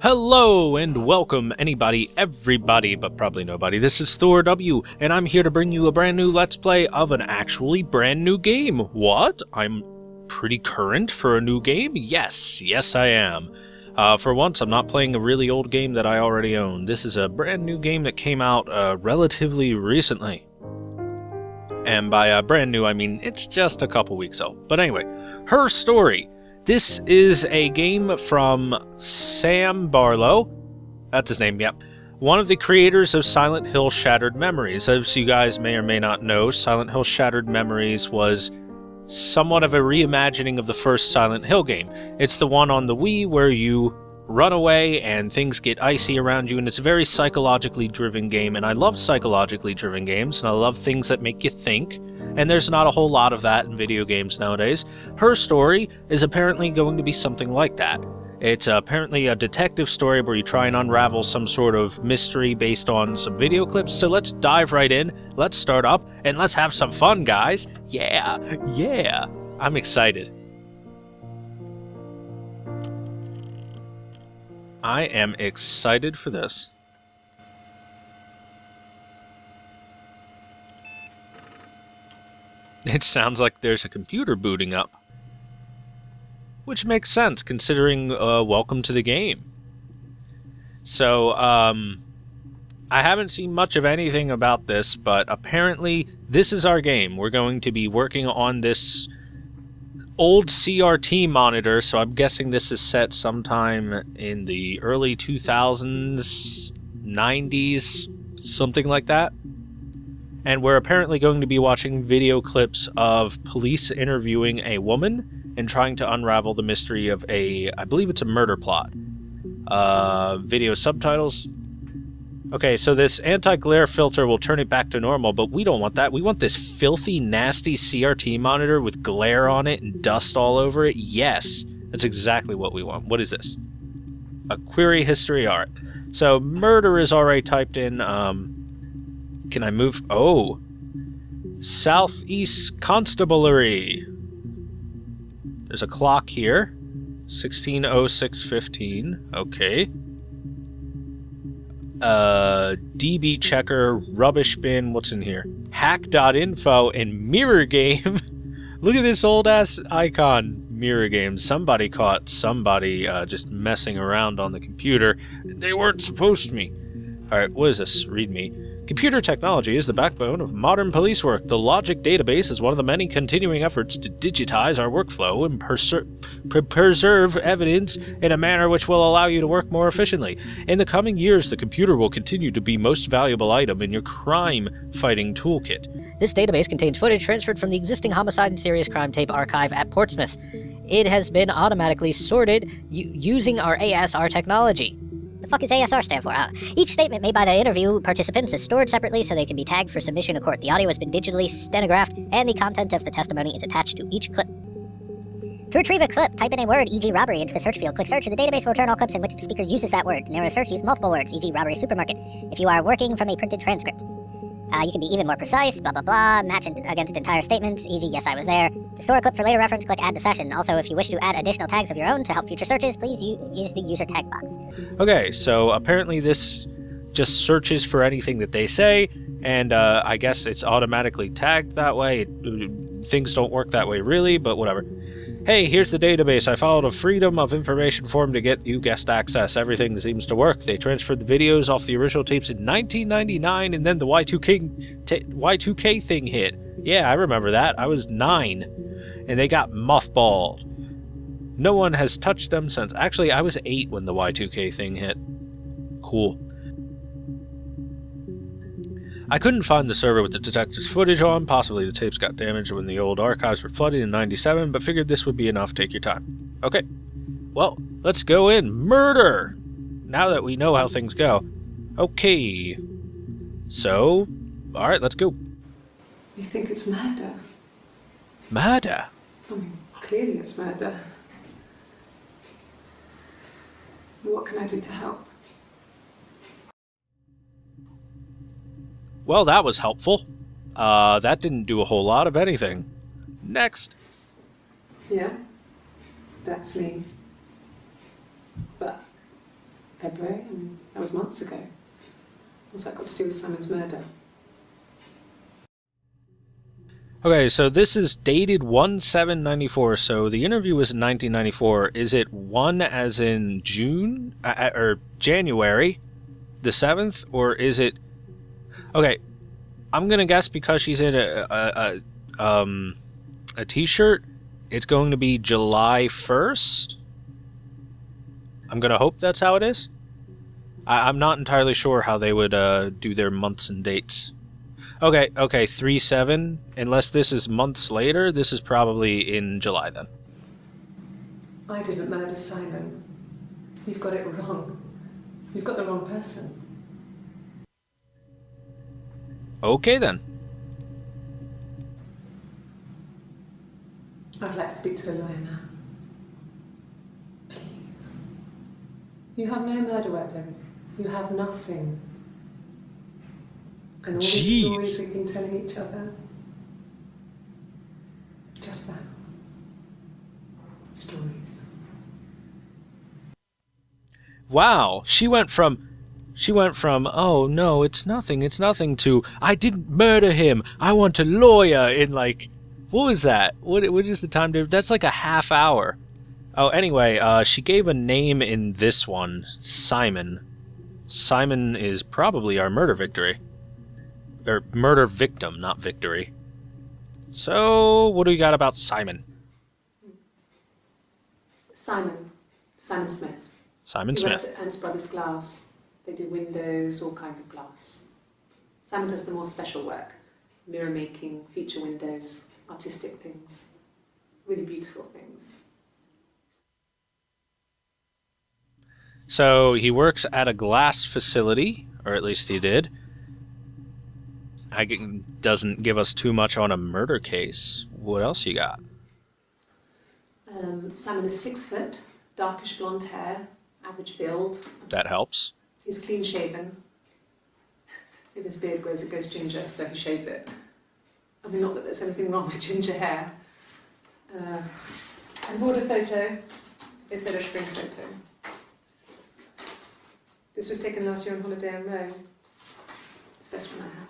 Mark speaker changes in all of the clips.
Speaker 1: Hello and welcome anybody, everybody, but probably nobody. This is ThorW, and I'm here to bring you a brand new Let's Play of an actually brand new game. What? I'm pretty current for a new game? Yes, I am. For once, I'm not playing a really old game that I already own. This is a brand new game that came out relatively recently. And by brand new, I mean it's just a couple weeks old. But anyway, Her Story. This is a game from Sam Barlow. That's his name, yep. One of the creators of Silent Hill Shattered Memories. As you guys may or may not know, Silent Hill Shattered Memories was somewhat of a reimagining of the first Silent Hill game. It's the one on the Wii where you run away and things get icy around you, and it's a very psychologically driven game, and I love psychologically driven games, and I love things that make you think, and there's not a whole lot of that in video games nowadays. Her Story is apparently going to be something like that. It's apparently a detective story where you try and unravel some sort of mystery based on some video clips, so let's dive right in, let's start up, and let's have some fun, guys! Yeah! I'm excited. I am excited for this. It sounds like there's a computer booting up. Which makes sense, considering welcome to the game. So, I haven't seen much of anything about this, but apparently this is our game. We're going to be working on this old CRT monitor, so I'm guessing this is set sometime in the early 2000s, 90s, something like that. And we're apparently going to be watching video clips of police interviewing a woman and trying to unravel the mystery of I believe it's a murder plot. Video subtitles. Okay, so this anti-glare filter will turn it back to normal, but we don't want that. We want this filthy, nasty CRT monitor with glare on it and dust all over it. Yes, that's exactly what we want. What is this? A query history art. So, murder is already typed in. Can I move? Oh! Southeast Constabulary. There's a clock here. 16:06:15. Okay. DB checker, rubbish bin, what's in here? Hack.info and mirror game. Look at this old ass icon. Mirror game. Somebody caught somebody just messing around on the computer. They weren't supposed to be. Alright, what is this? Read me. Computer technology is the backbone of modern police work. The Logic database is one of the many continuing efforts to digitize our workflow and preserve evidence in a manner which will allow you to work more efficiently. In the coming years, the computer will continue to be most valuable item in your crime-fighting toolkit.
Speaker 2: This database contains footage transferred from the existing homicide and serious crime tape archive at Portsmouth. It has been automatically sorted using our ASR technology.
Speaker 3: The fuck is ASR stand for? Each statement made by the interview participants is stored separately so they can be tagged for submission to court. The audio has been digitally stenographed, and the content of the testimony is attached to each clip. To retrieve a clip, type in a word, e.g. robbery, into the search field. Click search, and the database will return all clips in which the speaker uses that word. To narrow search, use multiple words, e.g. robbery supermarket, if you are working from a printed transcript. You can be even more precise, blah blah blah, match against entire statements, e.g. yes, I was there. To store a clip for later reference, click add to session. Also, if you wish to add additional tags of your own to help future searches, please use the user tag box.
Speaker 1: Okay, so apparently this just searches for anything that they say, and I guess it's automatically tagged that way. Things don't work that way really, but whatever. Hey, here's the database. I followed a Freedom of Information form to get you guest access. Everything seems to work. They transferred the videos off the original tapes in 1999, and then the Y2K thing hit. Yeah, I remember that. I was 9, and they got mothballed. No one has touched them since. Actually, I was 8 when the Y2K thing hit. Cool. I couldn't find the server with the detective's footage on. Possibly the tapes got damaged when the old archives were flooded in '97, but figured this would be enough. Take your time. Okay. Well, let's go in. Murder! Now that we know how things go. Okay. So, alright, let's go.
Speaker 4: You think it's murder?
Speaker 1: Murder?
Speaker 4: I mean, clearly it's murder. What can I do to help?
Speaker 1: Well, that was helpful. That didn't do a whole lot of anything. Next.
Speaker 4: Yeah, that's me. But February? I mean, that was months ago. What's that got to do with Simon's murder?
Speaker 1: Okay, so this is dated 1/7/94, so the interview was in 1994. Is it 1 as in June, or January the 7th, or is it... Okay, I'm gonna guess because she's in a t-shirt, it's going to be July 1st? I'm gonna hope that's how it is. I'm not entirely sure how they would do their months and dates. Okay, 3/7. Unless this is months later, this is probably in July then.
Speaker 4: I didn't murder Simon. You've got it wrong. You've got the wrong person.
Speaker 1: Okay then.
Speaker 4: I'd like to speak to a lawyer now. Please. You have no murder weapon. You have nothing. And all these stories we've been telling each other. Just that. Stories.
Speaker 1: Wow, she went from, oh no, it's nothing, to, I didn't murder him, I want a lawyer, in like, what was that? What is the time difference? That's like a half hour. Oh, anyway, she gave a name in this one, Simon. Simon is probably our murder victory. Or murder victim, not victory. So, what do we got about Simon?
Speaker 4: Simon Smith.
Speaker 1: Simon
Speaker 4: He
Speaker 1: Smith.
Speaker 4: works at Ernst Brothers Glass. They do windows, all kinds of glass. Simon does the more special work. Mirror making, feature windows, artistic things. Really beautiful things.
Speaker 1: So, he works at a glass facility, or at least he did. Doesn't give us too much on a murder case. What else you got?
Speaker 4: Simon is 6 foot, darkish blonde hair, average build.
Speaker 1: That helps.
Speaker 4: He's clean shaven. If his beard grows, it goes ginger, so he shaves it. I mean, not that there's anything wrong with ginger hair. And border photo. They said a spring photo. This was taken last year on holiday in Rome. It's the best one I have.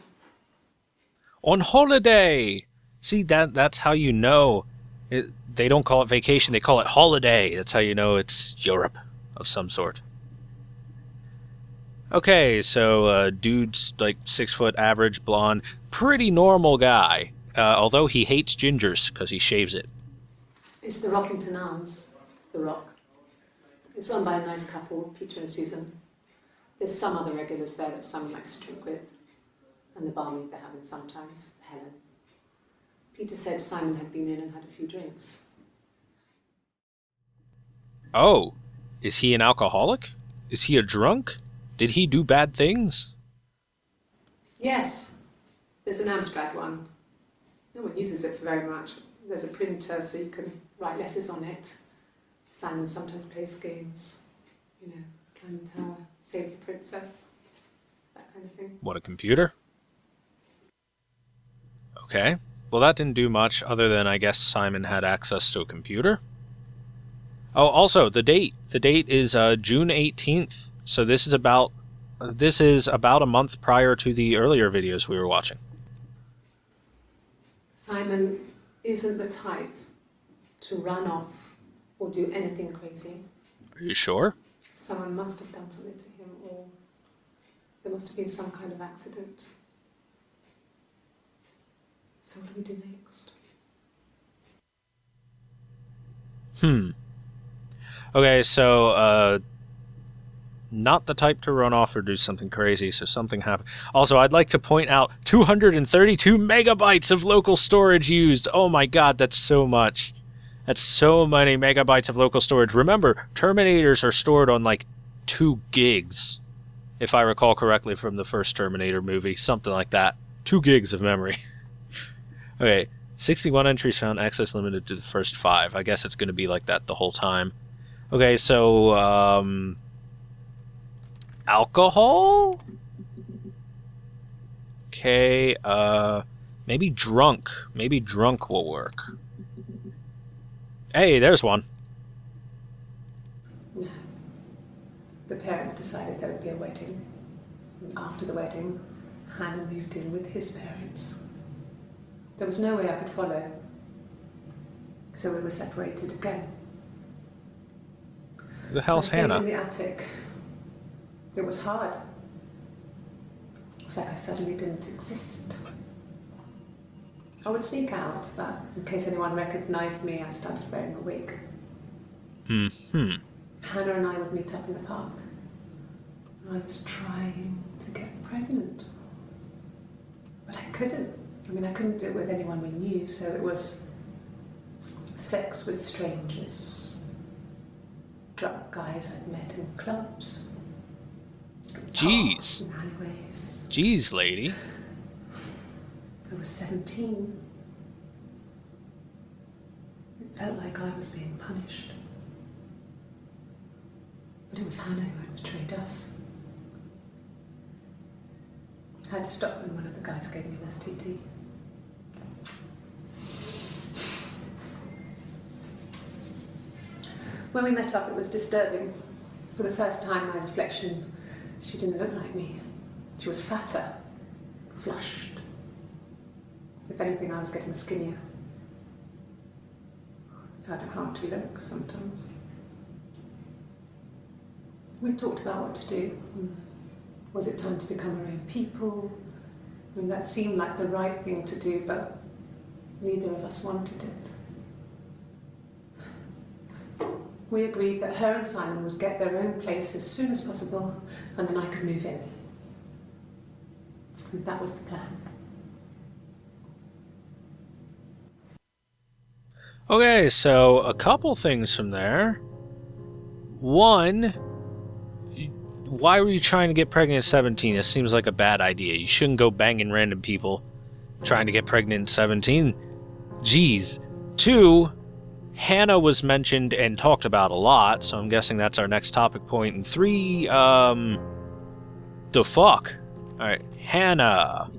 Speaker 1: On holiday! See, that's how you know. They don't call it vacation, they call it holiday. That's how you know it's Europe of some sort. Okay, so dude's like 6 foot, average, blonde, pretty normal guy. Although he hates gingers because he shaves it.
Speaker 4: It's the Rockington Arms, the Rock. It's run by a nice couple, Peter and Susan. There's some other regulars there that Simon likes to drink with. And the barmaid they're having sometimes, Helen. Peter said Simon had been in and had a few drinks.
Speaker 1: Oh, is he an alcoholic? Is he a drunk? Did he do bad things?
Speaker 4: Yes, there's an Amstrad one. No one uses it for very much. There's a printer so you can write letters on it. Simon sometimes plays games. You know, climb the tower, save the princess, that kind of thing.
Speaker 1: What, a computer? Okay. Well, that didn't do much other than I guess Simon had access to a computer. Oh, also, the date. The date is June 18th. So this is about a month prior to the earlier videos we were watching.
Speaker 4: Simon isn't the type to run off or do anything crazy.
Speaker 1: Are you sure?
Speaker 4: Someone must have done something to him, or there must have been some kind of accident. So what do we do next?
Speaker 1: Okay, so, not the type to run off or do something crazy, so something happened. Also, I'd like to point out 232 megabytes of local storage used. Oh my god, that's so much. That's so many megabytes of local storage. Remember, Terminators are stored on like 2 gigs, if I recall correctly from the first Terminator movie. Something like that. 2 gigs of memory. Okay, 61 entries found, access limited to the first 5. I guess it's going to be like that the whole time. Okay, so, alcohol? Okay, maybe drunk. Maybe drunk will work. Hey, there's one.
Speaker 4: No. The parents decided there would be a wedding. And after the wedding, Hannah moved in with his parents. There was no way I could follow, so we were separated again.
Speaker 1: The hell's
Speaker 4: I stayed
Speaker 1: Hannah?
Speaker 4: in the attic. It was hard. It's like I suddenly didn't exist. I would sneak out, but in case anyone recognized me, I started wearing a wig.
Speaker 1: Mm-hmm.
Speaker 4: Hannah and I would meet up in the park. I was trying to get pregnant. But I couldn't. I mean, I couldn't do it with anyone we knew, so it was sex with strangers. Drunk guys I'd met in clubs.
Speaker 1: Jeez.
Speaker 4: In alleyways.
Speaker 1: Jeez, lady.
Speaker 4: I was 17. It felt like I was being punished. But it was Hannah who had betrayed us. I had to stop when one of the guys gave me an STD. When we met up, it was disturbing. For the first time, my reflection, she didn't look like me. She was fatter, flushed. If anything, I was getting skinnier. I had a hard to look sometimes. We talked about what to do. Was it time to become our own people? I mean, that seemed like the right thing to do, but neither of us wanted it. We agreed that her and Simon would get their own place as soon as possible, and then I could move in. And that was the plan.
Speaker 1: Okay, so a couple things from there. One, why were you trying to get pregnant at 17? It seems like a bad idea. You shouldn't go banging random people trying to get pregnant at 17. Jeez. Two, Hannah was mentioned and talked about a lot, so I'm guessing that's our next topic point. And three, the fuck? Alright, Hannah.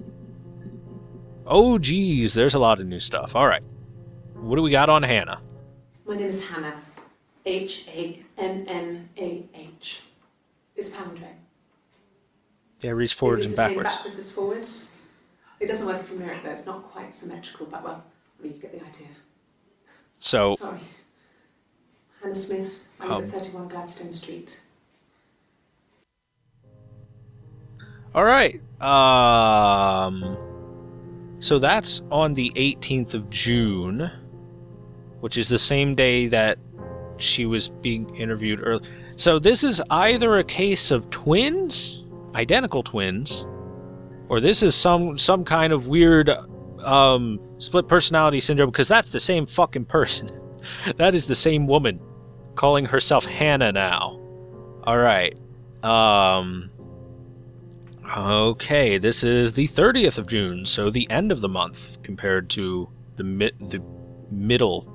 Speaker 1: Oh, geez, there's a lot of new stuff. Alright. What do we got on Hannah?
Speaker 4: My name is Hannah. H-A-N-N-A-H. It's palindrome.
Speaker 1: Yeah, reads forwards
Speaker 4: It
Speaker 1: and
Speaker 4: reads the same
Speaker 1: backwards.
Speaker 4: backwards as forwards. It doesn't work if you mirror it though. It's not quite symmetrical, but well, you get the idea.
Speaker 1: So,
Speaker 4: Sorry. Hannah Smith. I live at 31 Gladstone Street.
Speaker 1: alright. So that's on the 18th of June, which is the same day that she was being interviewed early. So this is either a case of twins, identical twins, or this is some kind of weird split personality syndrome, because that's the same fucking person. That is the same woman calling herself Hannah now. Alright. Okay, this is the 30th of June, so the end of the month compared to the middle.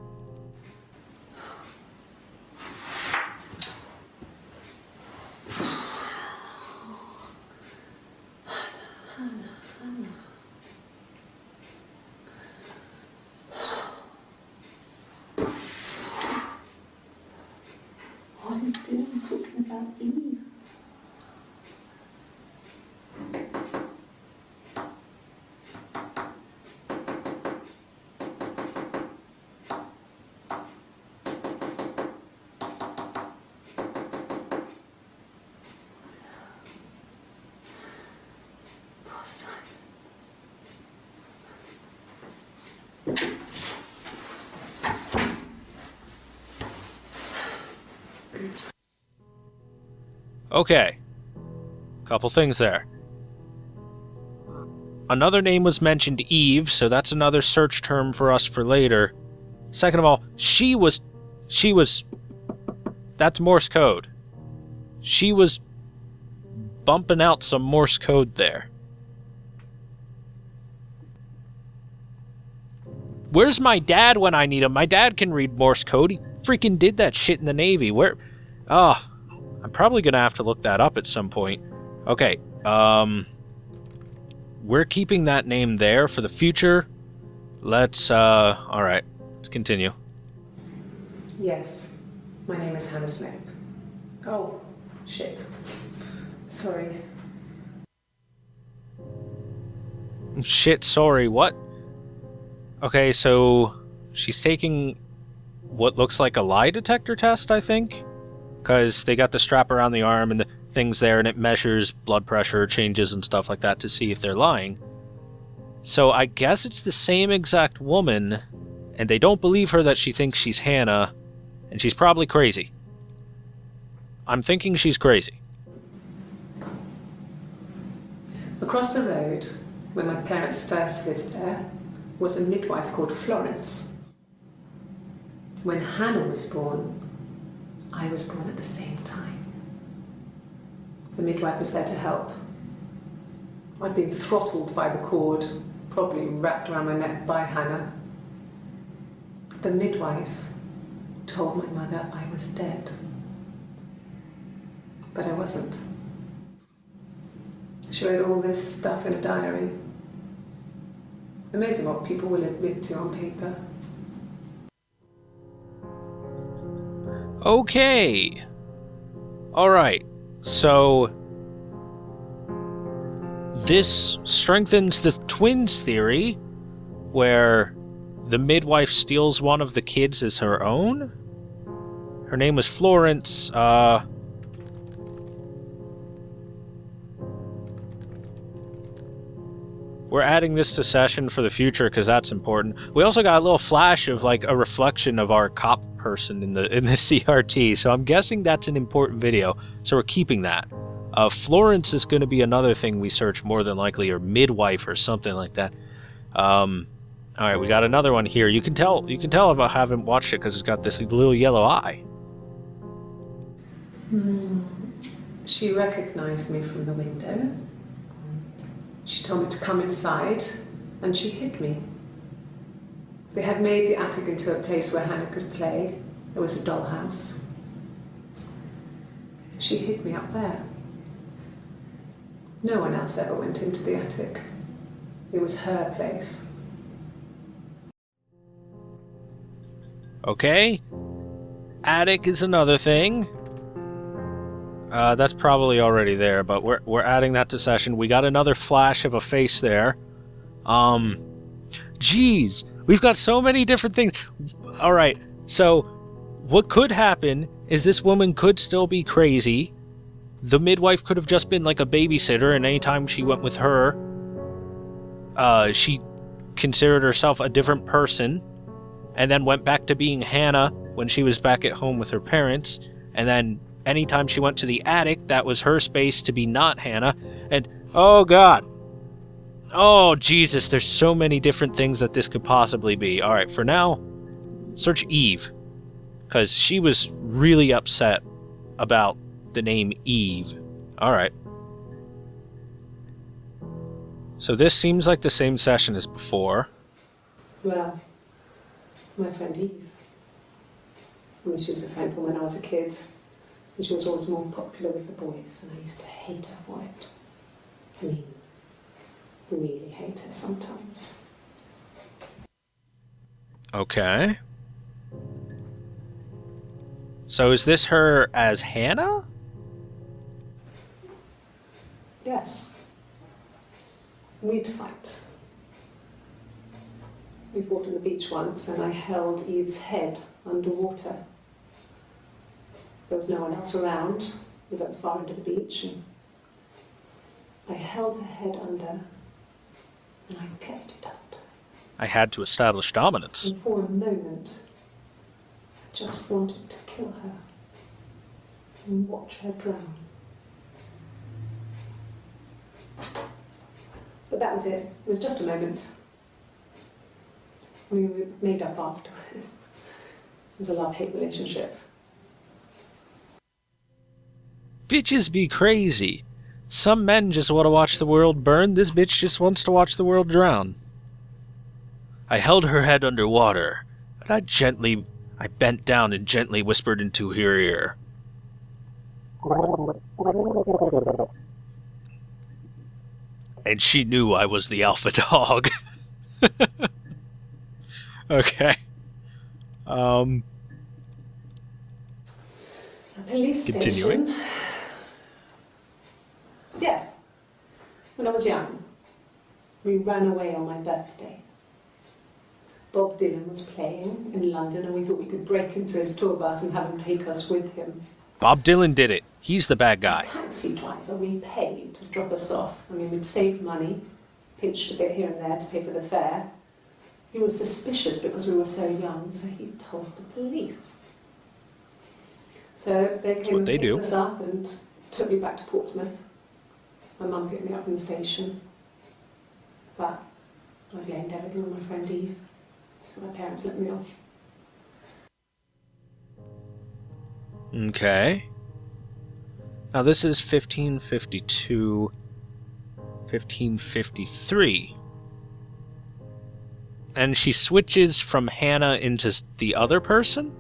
Speaker 4: What are you doing talking about Eve? Poor Simon.
Speaker 1: Okay. Couple things there. Another name was mentioned, Eve, so that's another search term for us for later. Second of all, she was... That's Morse code. She was bumping out some Morse code there. Where's my dad when I need him? My dad can read Morse code. He freaking did that shit in the Navy. Where... I'm probably gonna have to look that up at some point. Okay, we're keeping that name there for the future. Let's, alright, let's continue.
Speaker 4: Yes, my name is Hannah Smith. Oh, Shit. Sorry.
Speaker 1: Shit, sorry, what? Okay, so she's taking what looks like a lie detector test, I think? Because they got the strap around the arm and the things there, and it measures blood pressure changes and stuff like that to see if they're lying. So I guess it's the same exact woman, and they don't believe her that she thinks she's Hannah, and she's probably crazy. I'm thinking she's crazy.
Speaker 4: Across the road, where my parents first lived there, was a midwife called Florence. When Hannah was born, I was born at the same time. The midwife was there to help. I'd been throttled by the cord, probably wrapped around my neck by Hannah. The midwife told my mother I was dead. But I wasn't. She wrote all this stuff in a diary. Amazing what people will admit to on paper.
Speaker 1: Okay. Alright, so this strengthens the twins theory, where the midwife steals one of the kids as her own? Her name was Florence, we're adding this to session for the future because that's important. We also got a little flash of like a reflection of our cop person in the CRT, so I'm guessing that's an important video, so we're keeping that. Florence is going to be another thing we search more than likely, or midwife or something like that. Alright, we got another one here. You can tell if I haven't watched it because it's got this little yellow eye.
Speaker 4: She recognized me from the window. She told me to come inside, and she hid me. They had made the attic into a place where Hannah could play. There was a dollhouse. She hid me up there. No one else ever went into the attic. It was her place.
Speaker 1: Okay. Attic is another thing. That's probably already there, but we're adding that to session. We got another flash of a face there. Jeez, we've got so many different things. Alright, so what could happen is this woman could still be crazy. The midwife could have just been like a babysitter, and anytime she went with her, she considered herself a different person, and then went back to being Hannah when she was back at home with her parents, and then anytime she went to the attic, that was her space to be not Hannah, and oh god. Oh Jesus, there's so many different things that this could possibly be. Alright, for now, search Eve, because she was really upset about the name Eve. Alright. So this seems like the same session as before.
Speaker 4: Well, my friend Eve. I mean, she was a friend from when I was a kid. And she was always more popular with the boys, and I used to hate her for it. I mean, really hate her sometimes.
Speaker 1: Okay. So is this her as Hannah?
Speaker 4: Yes. We'd fight. We fought on the beach once, and I held Eve's head underwater. There was no one else around. It was at the far end of the beach, and I held her head under, and I kept it up.
Speaker 1: I had to establish dominance.
Speaker 4: And for a moment, I just wanted to kill her and watch her drown. But that was it. It was just a moment. We made up after. It was a love-hate relationship.
Speaker 1: Bitches be crazy. Some men just want to watch the world burn. This bitch just wants to watch the world drown. I held her head underwater, and I bent down and gently whispered into her ear. And she knew I was the alpha dog. Okay.
Speaker 4: A police
Speaker 1: Continuing.
Speaker 4: station. Yeah. When I was young, we ran away on my birthday. Bob Dylan was playing in London and we thought we could break into his tour bus and have him take us with him.
Speaker 1: Bob Dylan did it. He's the bad guy.
Speaker 4: The taxi driver we paid to drop us off. I mean, we'd saved money, pinched a bit here and there to pay for the fare. He was suspicious because we were so young, so he told the police. So they came and picked us up and took me back to Portsmouth. My mum picked me up from the station. But I blamed everything on my friend Eve. So my parents let me off.
Speaker 1: Okay. Now this is 1552, 1553. And she switches from Hannah into the other person?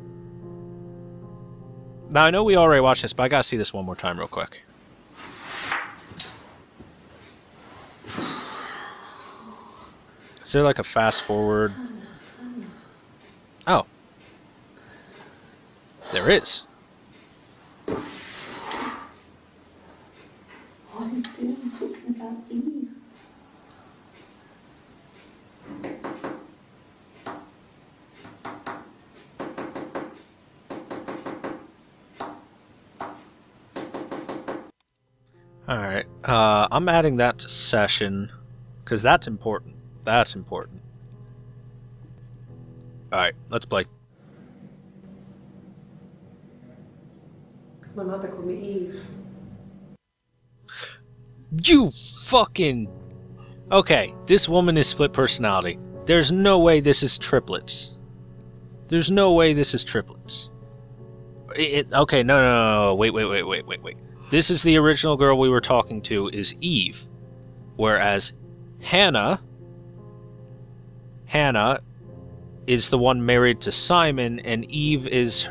Speaker 1: Now I know we already watched this, but I gotta see this one more time real quick. Is there like a fast forward? Oh. There is.
Speaker 4: What are you doing talking about Eve?
Speaker 1: Alright, I'm adding that to session, because that's important. That's important. Alright, let's play.
Speaker 4: My mother called me Eve.
Speaker 1: You fucking... Okay, this woman is split personality. There's no way this is triplets. There's no way this is triplets. Okay, no, wait. This is the original girl we were talking to, is Eve. Whereas Hannah is the one married to Simon, and Eve is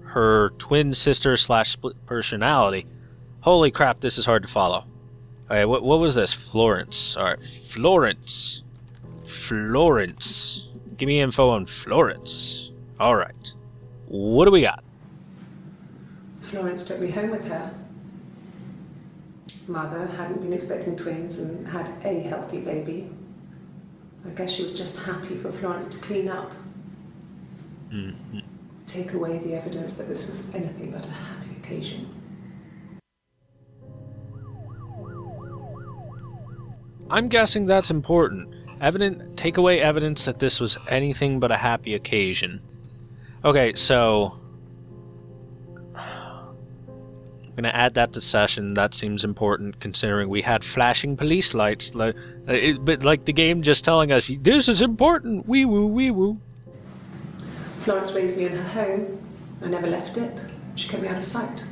Speaker 1: her twin sister / split personality. Holy crap, this is hard to follow. Alright, what was this? Florence. Alright, Florence. Give me info on Florence. Alright. What do we got?
Speaker 4: Florence took me home with her. Mother hadn't been expecting twins and had a healthy baby. I guess she was just happy for Florence to clean up.
Speaker 1: Mm-hmm.
Speaker 4: Take away the evidence that this was anything but a happy occasion.
Speaker 1: I'm guessing that's important. Take away evidence that this was anything but a happy occasion. Okay, so... I'm gonna add that to session. That seems important, considering we had flashing police lights. But like the game just telling us, this is important! Wee woo, wee woo.
Speaker 4: Florence raised me in her home. I never left it. She kept me out of sight.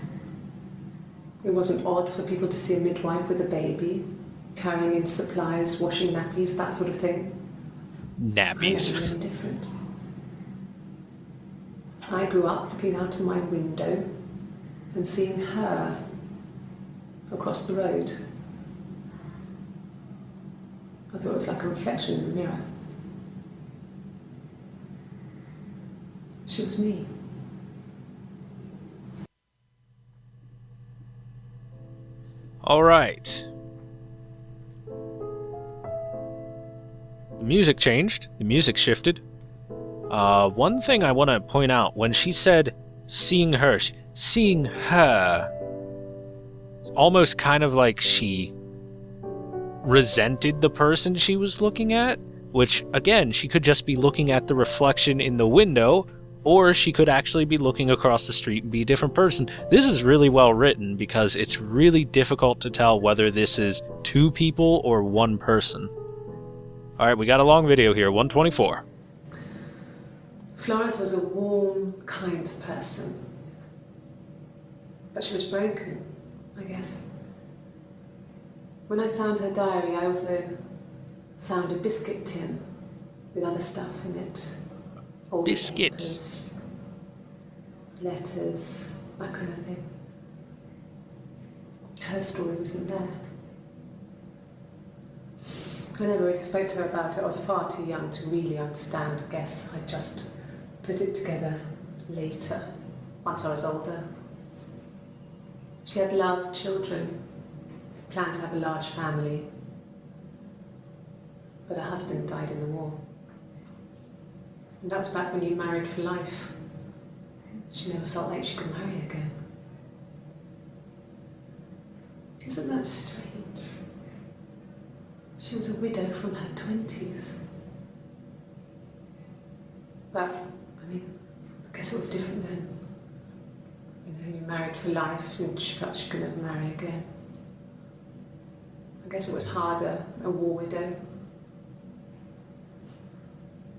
Speaker 4: It wasn't odd for people to see a midwife with a baby, carrying in supplies, washing nappies, that sort of thing.
Speaker 1: Nappies.
Speaker 4: I never knew any different. I grew up looking out of my window and seeing her across the road. I thought it was like a reflection in the mirror. She was me.
Speaker 1: All right. The music changed. The music shifted. One thing I want to point out, when she said seeing her, it's almost kind of like she resented the person she was looking at, which, again, she could just be looking at the reflection in the window, or she could actually be looking across the street and be a different person. This is really well written because it's really difficult to tell whether this is two people or one person. Alright, we got a long video here, 124.
Speaker 4: Florence was a warm, kind person. But she was broken, I guess. When I found her diary, I also found a biscuit tin with other stuff in it. Old
Speaker 1: Biscuits.
Speaker 4: Papers, letters, that kind of thing. Her story wasn't there. I never really spoke to her about it. I was far too young to really understand, I guess. I just put it together later, once I was older. She had loved children, planned to have a large family, but her husband died in the war. And that was back when you married for life. She never felt like she could marry again. Isn't that strange? She was a widow from her 20s. But, I mean, I guess it was different then. You know, you married for life and she felt she could never marry again. I guess it was harder, a war widow.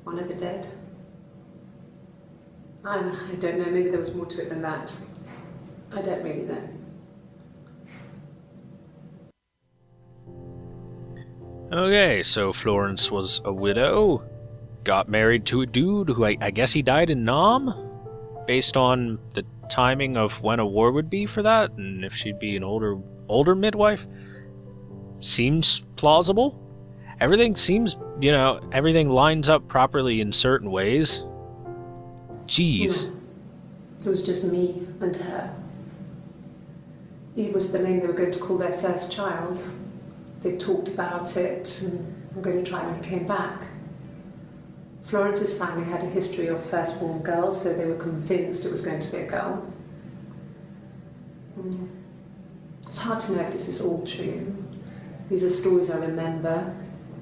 Speaker 4: One of the dead. I don't know, maybe there was more to it than that. I don't really know.
Speaker 1: Okay, so Florence was a widow, got married to a dude who I guess he died in Nam, based on the timing of when a war would be for that, and if she'd be an older midwife. Seems plausible. Everything seems, everything lines up properly in certain ways. Jeez.
Speaker 4: It was just me and her. Eve was the name they were going to call their first child. They talked about it and were going to try when he came back. Florence's family had a history of firstborn girls, so they were convinced it was going to be a girl. It's hard to know if this is all true. These are stories I remember,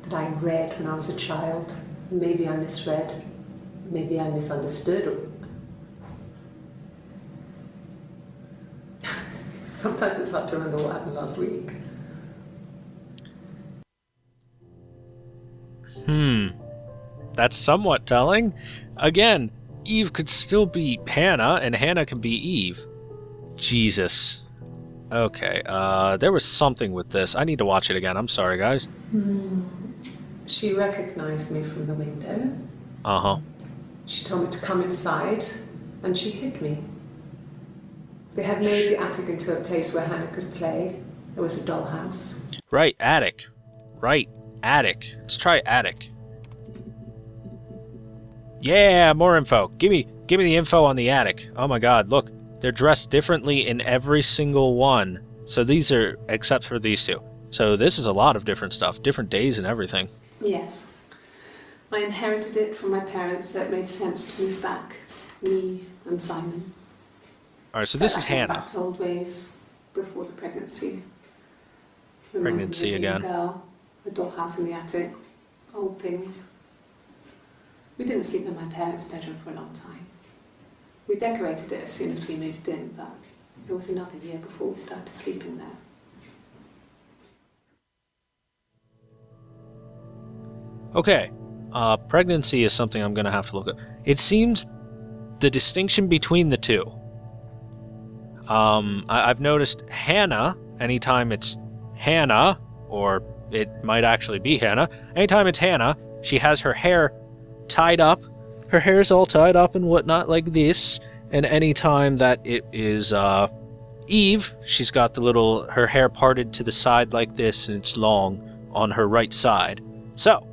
Speaker 4: that I read when I was a child. Maybe I misread, maybe I misunderstood. Sometimes it's hard to remember what happened last week.
Speaker 1: That's somewhat telling. Again, Eve could still be Hannah, and Hannah can be Eve. Jesus. Okay, there was something with this. I need to watch it again. I'm sorry, guys.
Speaker 4: She recognized me from the window.
Speaker 1: Uh-huh.
Speaker 4: She told me to come inside, and she hid me. They had made the attic into a place where Hannah could play. There was a dollhouse.
Speaker 1: Right, attic. Right, attic. Let's try attic. Yeah, more info. Give me the info on the attic. Oh my god, look. They're dressed differently in every single one. So these are, except for these two. So this is a lot of different stuff. Different days and everything.
Speaker 4: Yes. I inherited it from my parents, so it made sense to move back. Me and Simon.
Speaker 1: Alright, so this is Hannah.
Speaker 4: Back to old ways before the pregnancy.
Speaker 1: Pregnancy again.
Speaker 4: Girl, a dollhouse in the attic. Old things. We didn't sleep in my parents' bedroom for a long time. We decorated it as soon as we moved in, but it was another year before we started sleeping there.
Speaker 1: Okay, pregnancy is something I'm going to have to look at. It seems the distinction between the two. I've noticed Hannah, anytime it's Hannah, or it might actually be Hannah, anytime it's Hannah, she has her hair tied up. Her hair's all tied up and whatnot like this. And anytime that it is Eve, she's got her hair parted to the side like this, and it's long on her right side. So,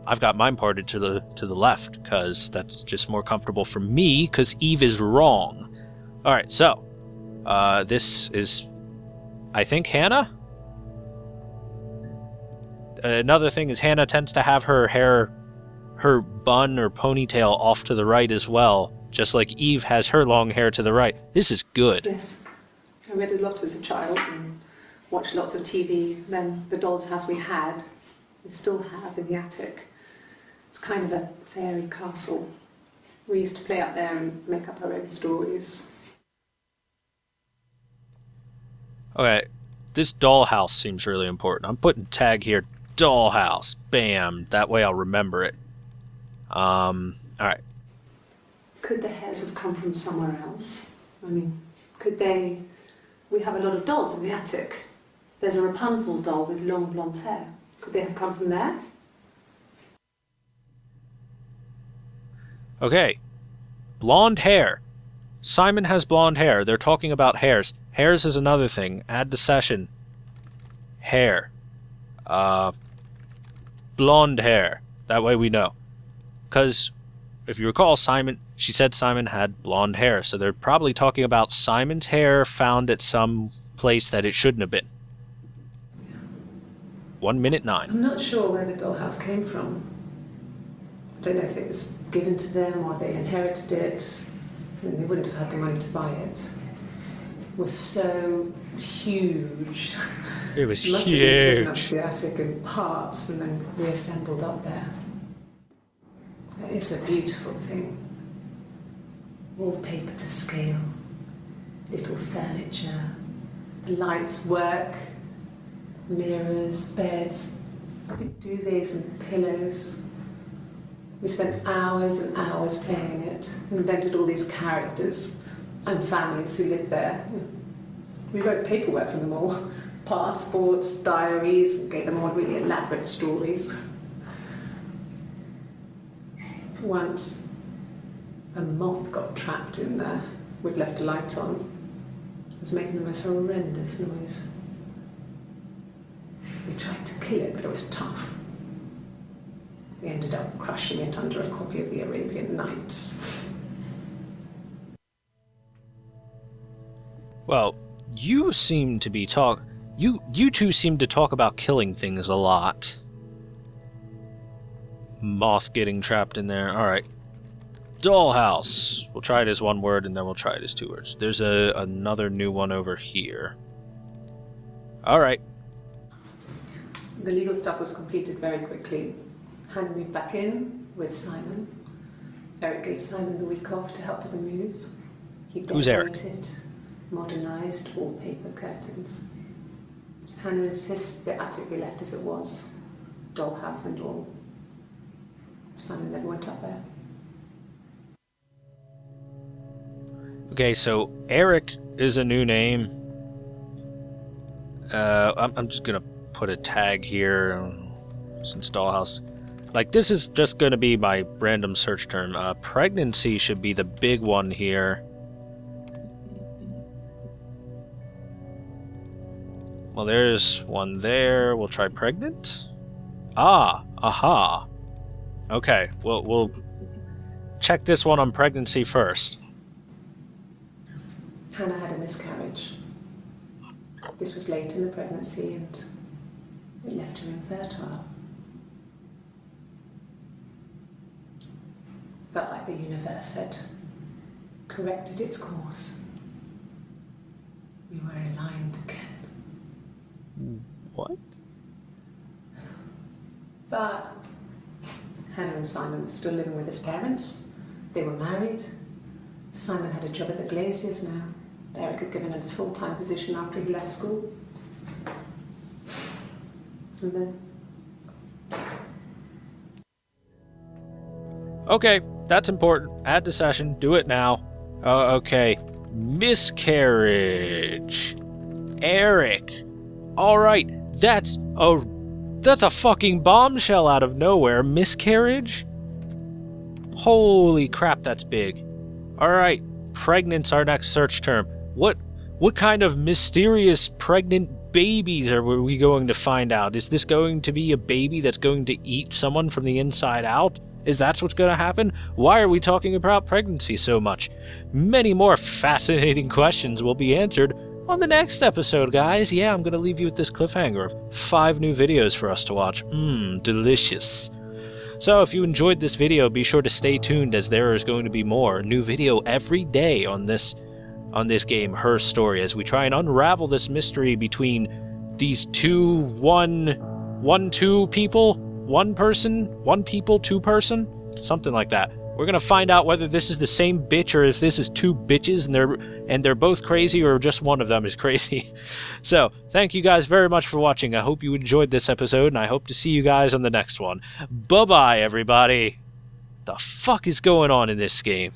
Speaker 1: I've got mine parted to the left, because that's just more comfortable for me, because Eve is wrong. Alright, so, this is, I think, Hannah? Another thing is Hannah tends to have her hair, her bun or ponytail off to the right as well, just like Eve has her long hair to the right. This is good.
Speaker 4: Yes. I read a lot as a child and watched lots of TV. Then the doll's house we had, we still have in the attic. It's kind of a fairy castle. We used to play out there and make up our own stories.
Speaker 1: Okay, this dollhouse seems really important. I'm putting tag here, dollhouse. Bam. That way I'll remember it. Alright.
Speaker 4: Could the hairs have come from somewhere else? I mean, could they... We have a lot of dolls in the attic. There's a Rapunzel doll with long blonde hair. Could they have come from there?
Speaker 1: Okay. Blonde hair. Simon has blonde hair. They're talking about hairs. Hairs is another thing. Add to session. Hair. Blonde hair. That way we know. Because, if you recall, she said Simon had blonde hair, so they're probably talking about Simon's hair found at some place that it shouldn't have been. 1 minute 9.
Speaker 4: I'm not sure where the dollhouse came from. I don't know if it was given to them or they inherited it. I mean, they wouldn't have had the money to buy it. It was so huge.
Speaker 1: It was
Speaker 4: It must have been taken up
Speaker 1: huge.
Speaker 4: to the attic in parts and then reassembled up there. It's a beautiful thing. Wallpaper to scale, little furniture, the lights work, mirrors, beds, big duvets and pillows. We spent hours and hours playing in it, invented all these characters and families who lived there. We wrote paperwork for them all, passports, diaries, gave them all really elaborate stories. Once, a moth got trapped in there. We'd left a light on. It was making the most horrendous noise. We tried to kill it, but it was tough. We ended up crushing it under a copy of the Arabian Nights.
Speaker 1: Well, you seem to be you two seem to talk about killing things a lot. Moth getting trapped in there. Alright. Dollhouse. We'll try it as one word and then we'll try it as 2 words. There's another new one over here. Alright.
Speaker 4: The legal stuff was completed very quickly. Hannah moved back in with Simon. Eric gave Simon the week off to help with the move. He
Speaker 1: Who's Eric?
Speaker 4: decorated, modernised wallpaper curtains. Hannah insists the attic be left as it was, dollhouse and all. Simon never went up there.
Speaker 1: Okay, so Eric is a new name. I'm just gonna put a tag here since dollhouse. Like, this is just gonna be my random search term. Pregnancy should be the big one here. Well, there's one there. We'll try pregnant. Ah, aha. Okay, we'll check this one on pregnancy first.
Speaker 4: Hannah had a miscarriage. This was late in the pregnancy and it left her infertile. Felt like the universe had corrected its course. We were aligned again.
Speaker 1: What?
Speaker 4: But Hannah and Simon were still living with his parents. They were married. Simon had a job at the Glaziers now. Eric had given him a full-time position after he left school. And then...
Speaker 1: Okay, that's important. Add to session. Do it now. Okay. Miscarriage. Eric. Alright, that's a fucking bombshell out of nowhere. Miscarriage? Holy crap, that's big. Alright, pregnant's our next search term. What kind of mysterious pregnant babies are we going to find out? Is this going to be a baby that's going to eat someone from the inside out? Is that what's going to happen? Why are we talking about pregnancy so much? Many more fascinating questions will be answered on the next episode, guys. Yeah, I'm going to leave you with this cliffhanger of 5 new videos for us to watch. Delicious. So if you enjoyed this video, be sure to stay tuned, as there is going to be more new video every day on this game, Her Story, as we try and unravel this mystery between these two people, one person, one people, two person, something like that. We're gonna find out whether this is the same bitch or if this is 2 bitches and they're both crazy, or just one of them is crazy. So, thank you guys very much for watching. I hope you enjoyed this episode, and I hope to see you guys on the next one. Bye-bye, everybody. The fuck is going on in this game?